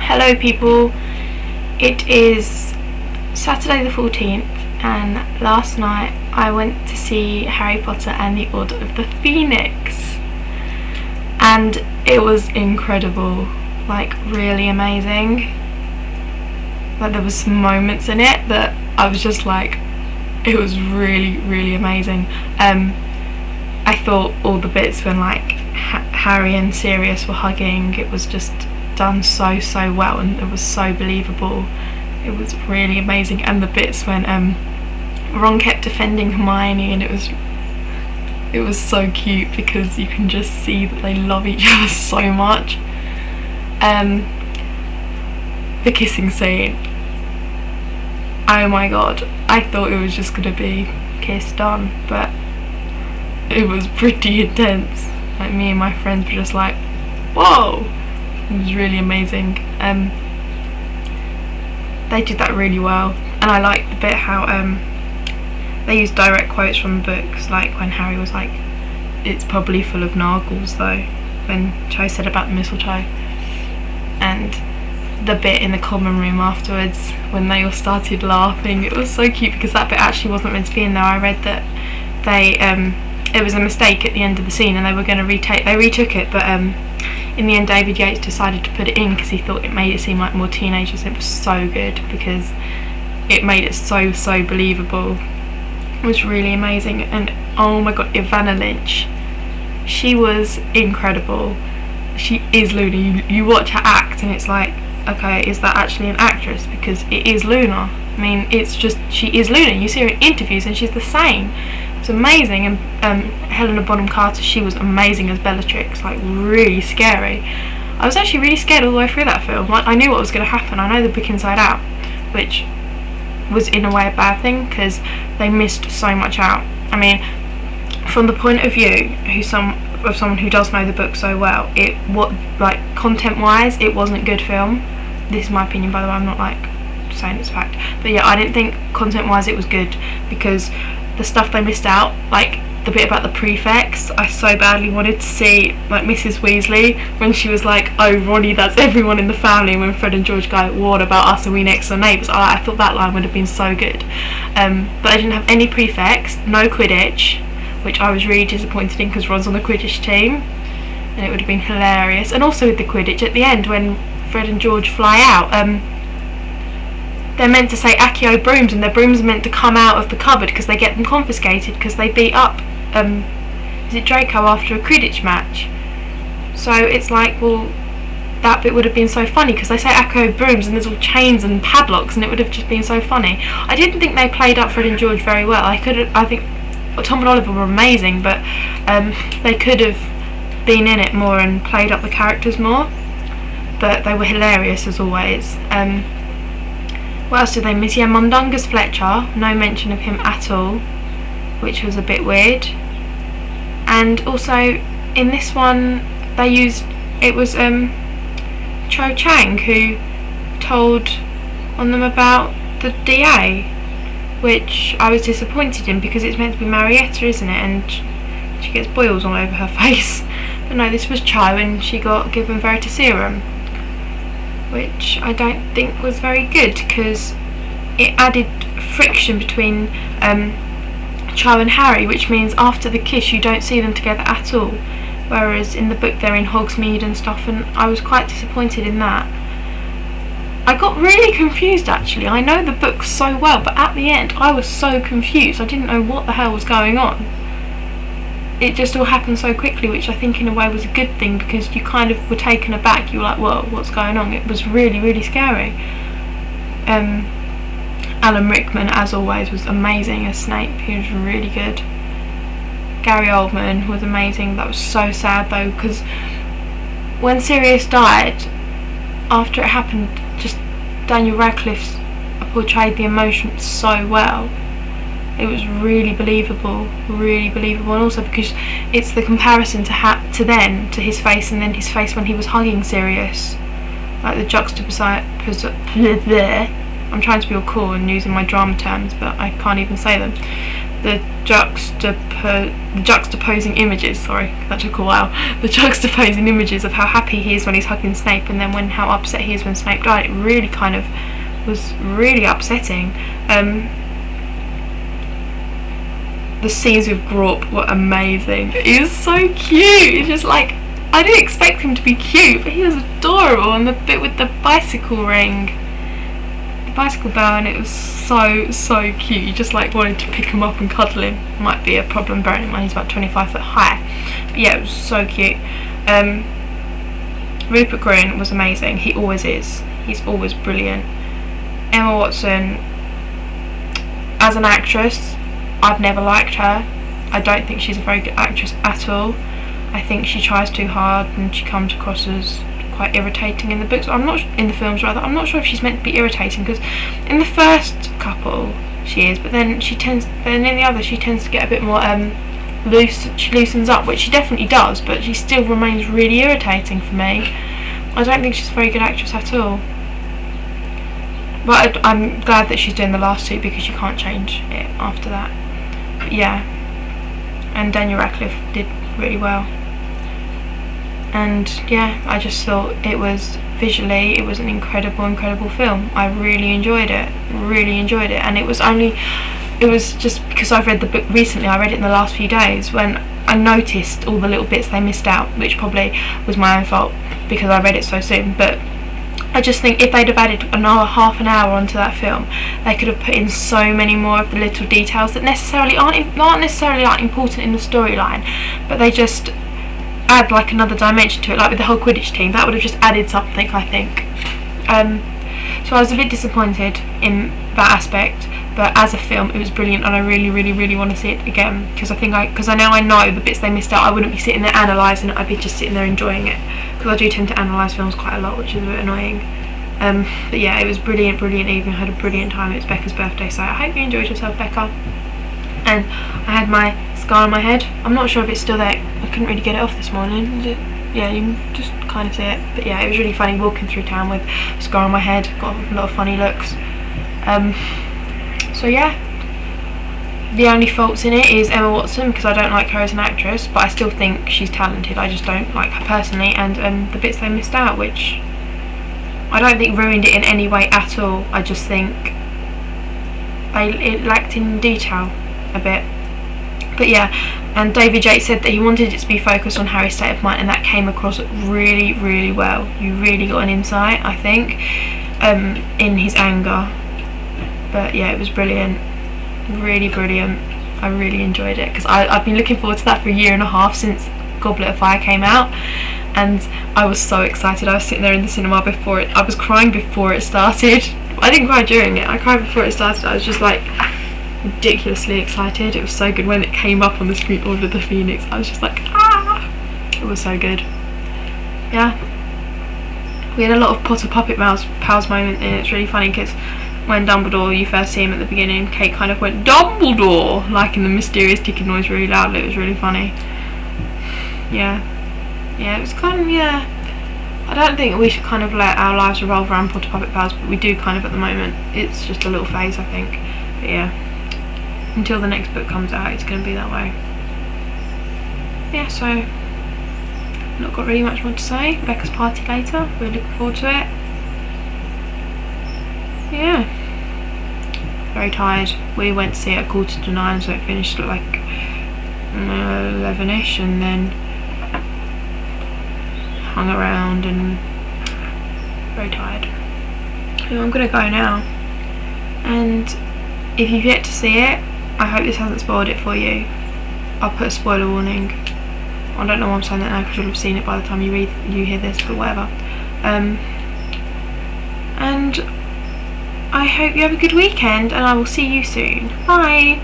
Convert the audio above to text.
Hello people, it is Saturday the 14th and last night I went to see Harry Potter and the Order of the Phoenix and it was incredible, like really amazing. Like there was some moments in it that I was just like, it was really amazing. I thought all the bits when like Harry and Sirius were hugging, it was just done so well and it was so believable. It was really amazing. And the bits when Ron kept defending Hermione, and it was so cute because you can just see that they love each other so much. The kissing scene, oh my god, I thought it was just gonna be kiss done, but it was pretty intense. Like me and my friends were just like, whoa. It was really amazing. They did that really well, and I liked the bit how they used direct quotes from the books, like when Harry was like, "It's probably full of nargles," though, when Cho said about the mistletoe, and the bit in the common room afterwards when they all started laughing. It was so cute because that bit actually wasn't meant to be in there. I read that it was a mistake at the end of the scene, and they were going to retook it, but in the end David Yates decided to put it in because he thought it made it seem like more teenagers. It was so good because it made it so believable. It was really amazing. And oh my god, Ivana Lynch, she was incredible. She is Luna. You watch her act and it's like, okay, is that actually an actress? Because it is Luna. I mean, it's just, she is Luna. You see her in interviews and she's the same. It's amazing. And Helena Bonham Carter, she was amazing as Bellatrix, like really scary. I was actually really scared all the way through that film. Like I knew what was going to happen. I know the book inside out, which was in a way a bad thing because they missed so much out. I mean, from the point of view of someone who does know the book so well, like content-wise, it wasn't good film. This is my opinion, by the way. I'm not like saying it's fact, but yeah, I didn't think content-wise it was good because the stuff they missed out, like the bit about the prefects, I so badly wanted to see like Mrs. Weasley when she was like, "Oh Ronnie, that's everyone in the family," and when Fred and George go, "What about us? Are we next door neighbours?" I thought that line would have been so good. But I didn't have any prefects, no Quidditch, which I was really disappointed in because Ron's on the Quidditch team and it would have been hilarious. And also with the Quidditch at the end when Fred and George fly out, they're meant to say Accio brooms, and their brooms are meant to come out of the cupboard because they get them confiscated because they beat up is it Draco after a Quidditch match. So it's like, well, that bit would have been so funny because they say Accio brooms and there's all chains and padlocks, and it would have just been so funny. I didn't think they played up Fred and George very well. I think Tom and Oliver were amazing, but they could have been in it more and played up the characters more, but they were hilarious as always. What else did they miss? Yeah, Mundungus Fletcher, no mention of him at all, which was a bit weird. And also in this one it was Cho Chang who told on them about the DA, which I was disappointed in because it's meant to be Marietta, isn't it? And she gets boils all over her face. But no, this was Cho, and she got given Veritaserum, which I don't think was very good because it added friction between Cho and Harry, which means after the kiss you don't see them together at all, whereas in the book they're in Hogsmeade and stuff, and I was quite disappointed in that. I got really confused actually. I know the book so well, but at the end I was so confused. I didn't know what the hell was going on. It just all happened so quickly, which I think in a way was a good thing because you kind of were taken aback. You were like, whoa, what's going on? It was really scary. Alan Rickman, as always, was amazing as Snape. He was really good. Gary Oldman was amazing. That was so sad though, because when Sirius died, after it happened, just Daniel Radcliffe portrayed the emotion so well. It was really believable, and also because it's the comparison to his face and then his face when he was hugging Sirius, like the I'm trying to be all cool and using my drama terms, but I can't even say them. the juxtaposing images, sorry, that took a while, the juxtaposing images of how happy he is when he's hugging Snape and then how upset he is when Snape died, it really kind of was really upsetting. The scenes with Grawp were amazing. He was so cute. It's just like, I didn't expect him to be cute, but he was adorable. And the bit with the bicycle ring, the bicycle bell, and it was so cute. You just like wanted to pick him up and cuddle him. Might be a problem bearing in mind he's about 25 foot high. But yeah, it was so cute. Rupert Grint was amazing. He always is. He's always brilliant. Emma Watson, as an actress, I've never liked her. I don't think she's a very good actress at all. I think she tries too hard and she comes across as quite irritating in the books. In the films rather. I'm not sure if she's meant to be irritating, because in the first couple she is, but then in the other she tends to get a bit more loose. She loosens up, which she definitely does, but she still remains really irritating for me. I don't think she's a very good actress at all. But I'm glad that she's doing the last two, because you can't change it after that. But yeah, and Daniel Radcliffe did really well. And yeah, I just thought it was visually, it was an incredible film. I really enjoyed it, and it was just because I've read the book recently. I read it in the last few days when I noticed all the little bits they missed out, which probably was my own fault because I read it so soon. But I just think if they'd have added another half an hour onto that film, they could have put in so many more of the little details that aren't necessarily like important in the storyline, but they just add like another dimension to it, like with the whole Quidditch team. That would have just added something, I think. So I was a bit disappointed in that aspect, but as a film it was brilliant, and I really want to see it again, because I know the bits they missed out. I wouldn't be sitting there analysing it, I'd be just sitting there enjoying it, because I do tend to analyse films quite a lot, which is a bit annoying. But yeah, it was brilliant evening. I had a brilliant time. It was Becca's birthday, so I hope you enjoyed yourself, Becca. And I had my scar on my head. I'm not sure if it's still there. I couldn't really get it off this morning. Is it? Yeah, you can just kind of see it. But yeah, it was really funny walking through town with a scar on my head. Got a lot of funny looks. So yeah, the only faults in it is Emma Watson, because I don't like her as an actress, but I still think she's talented. I just don't like her personally, and the bits they missed out, which I don't think ruined it in any way at all. I just think it lacked in detail a bit. But yeah, and David Yates said that he wanted it to be focused on Harry's state of mind, and that came across really well. You really got an insight, I think, in his anger. But yeah, it was brilliant, really brilliant. I really enjoyed it, because I've been looking forward to that for a year and a half, since Goblet of Fire came out, and I was so excited. I was sitting there in the cinema before it. I was crying before it started. I didn't cry during it, I cried before it started. I was just like ridiculously excited. It was so good when it came up on the screen, Order of the Phoenix. I was just like, ah! It was so good. Yeah, we had a lot of Potter Puppet Pals moment, and it's really funny because when Dumbledore, you first see him at the beginning, Kate kind of went Dumbledore, like in the mysterious ticking noise really loudly. It was really funny. Yeah, it was kind of, yeah, I don't think we should kind of let our lives revolve around Potter Puppet Pals, but we do kind of at the moment. It's just a little phase, I think. But yeah, until the next book comes out, it's going to be that way. Yeah, so not got really much more to say. Becca's party later, we're looking forward to it. Yeah, very tired. We went to see it at 9:15, so it finished at like 11ish, and then hung around and very tired. So I'm gonna go now, and if you've yet to see it, I hope this hasn't spoiled it for you. I'll put a spoiler warning. I don't know why I'm saying that now, because you'll have seen it by the time you hear this, but whatever. And I hope you have a good weekend, and I will see you soon. Bye!